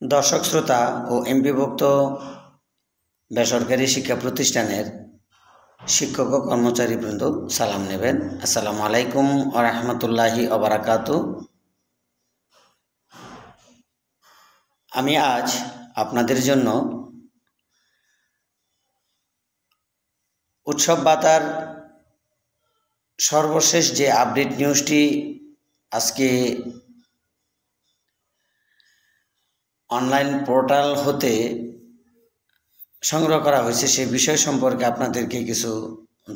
দর্শক শ্রোতা ও এমপিভুক্ত বেসরকারি শিক্ষা প্রতিষ্ঠানের শিক্ষক ও কর্মচারীবৃন্দ সালাম নেবেন। আসসালামু আলাইকুম ওয়া রাহমাতুল্লাহি ওয়া বারাকাতুহু। আমি আজ আপনাদের জন্য উৎসব ভাতার সর্বশেষ যে আপডেট নিউজটি আজকে অনলাইন পোর্টাল হতে সংগ্রহ করা হয়েছে সেই বিষয় সম্পর্কে আপনাদেরকে কিছু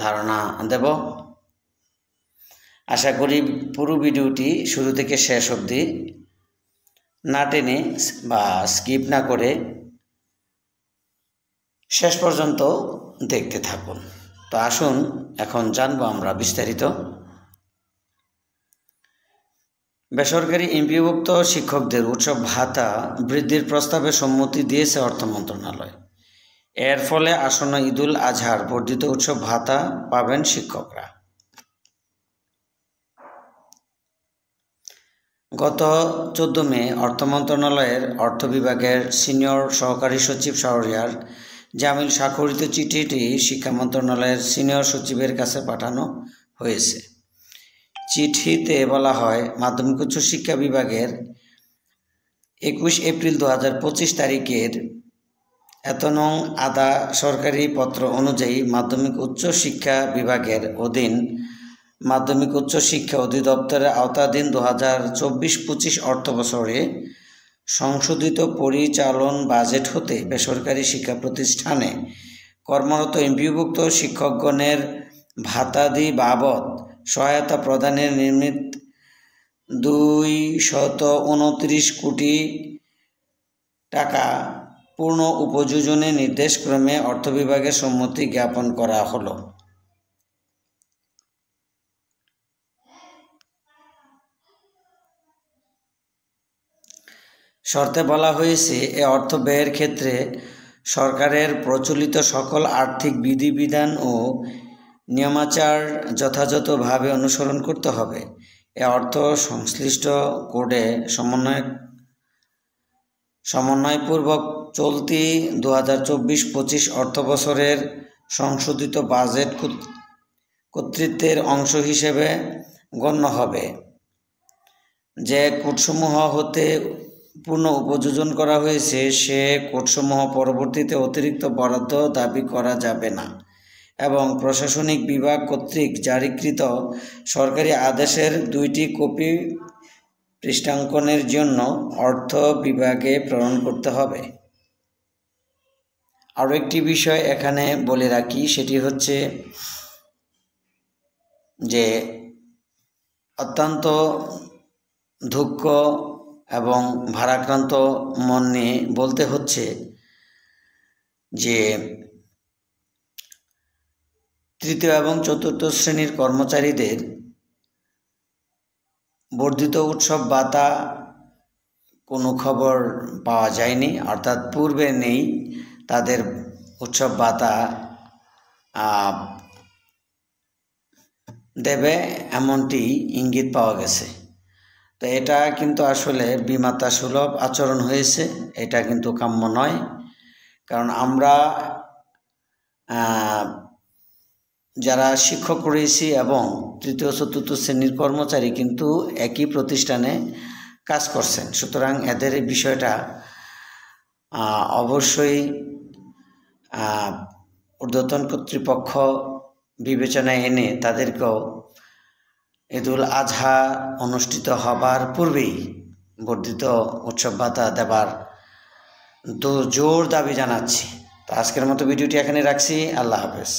ধারণা দেব। আশা করি পুরো ভিডিওটি শুরু থেকে শেষ অবধি না টেনে বা স্কিপ না করে শেষ পর্যন্ত দেখতে থাকুন। তো আসুন এখন জানবো আমরা বিস্তারিত। বেসরকারি এমপিওভুক্ত শিক্ষকদের উৎসব ভাতা বৃদ্ধির প্রস্তাবে সম্মতি দিয়েছে অর্থ মন্ত্রণালয়। এর ফলে আসন্ন ঈদুল আজহার বর্ধিত উৎসব ভাতা পাবেন শিক্ষকরা। গত 14 মে অর্থ মন্ত্রণালয়ের অর্থ বিভাগের সিনিয়র সহকারী সচিব শাহরিয়ার জামিল স্বাক্ষরিত চিঠিটি শিক্ষা মন্ত্রণালয়ের সিনিয়র সচিবের কাছে পাঠানো হয়েছে। চিঠিতে বলা হয়, মাধ্যমিক উচ্চ শিক্ষা বিভাগের 21 এপ্রিল 2025 তারিখের এতনং আদা সরকারি পত্র অনুযায়ী মাধ্যমিক উচ্চ শিক্ষা বিভাগের অধীন মাধ্যমিক উচ্চ শিক্ষা অধিদপ্তরের আওতাধীন 2024-25 অর্থবছরে সংশোধিত পরিচালন বাজেট হতে বেসরকারি শিক্ষা প্রতিষ্ঠানে কর্মরত এমপিওভুক্ত শিক্ষকগণের ভাতাদি বাবদ সহায়তা প্রদানের নির্মিত 229 কোটি টাকা পূর্ণ উপযোজনে নির্দেশক্রমে অর্থ বিভাগের সম্মতি জ্ঞাপন করা হলো। শর্তে বলা হয়েছে, এ অর্থ ব্যয়ের ক্ষেত্রে সরকারের প্রচলিত সকল আর্থিক বিধিবিধান ও নিয়মাচার যথাযথভাবে অনুসরণ করতে হবে। এ অর্থ সংশ্লিষ্ট কোডে সমন্বয়পূর্বক চলতি 2024-25 অর্থবছরের সংশোধিত বাজেট কর্তৃত্বের অংশ হিসেবে গণ্য হবে। যে কোডসমূহ হতে পূর্ণ উপযোজন করা হয়েছে সে কোডসমূহ পরবর্তীতে অতিরিক্ত বরাদ্দ দাবি করা যাবে না এবং প্রশাসনিক বিভাগ কর্তৃক জারিকৃত সরকারি আদেশের 2টি কপি পৃষ্ঠাঙ্কনের জন্য অর্থ বিভাগে প্রেরণ করতে হবে। আরও একটি বিষয় এখানে বলে রাখি, সেটি হচ্ছে যে অত্যন্ত দুঃখ এবং ভারাক্রান্ত মন নিয়ে বলতে হচ্ছে যে তৃতীয় এবং চতুর্থ শ্রেণীর কর্মচারীদের বর্ধিত উৎসব ভাতা কোনো খবর পাওয়া যায়নি, অর্থাৎ পূর্বে নেই তাদের উৎসব ভাতা দেবে এমনটি ইঙ্গিত পাওয়া গেছে। তো এটা কিন্তু আসলে বিমাতা সুলভ আচরণ হয়েছে, এটা কিন্তু কাম্য নয়। কারণ আমরা যারা শিক্ষক রয়েছি এবং তৃতীয় চতুর্থ শ্রেণীর কর্মচারী কিন্তু একই প্রতিষ্ঠানে কাজ করছেন, সুতরাং এদের এই বিষয়টা অবশ্যই ঊর্ধ্বতন কর্তৃপক্ষ বিবেচনায় এনে তাদেরকেও ঈদুল আজহা অনুষ্ঠিত হবার পূর্বেই বর্ধিত উৎসব ভাতা দেবার জোর দাবি জানাচ্ছি। তো আজকের মতো ভিডিওটি এখানে রাখছি। আল্লাহ হাফেজ।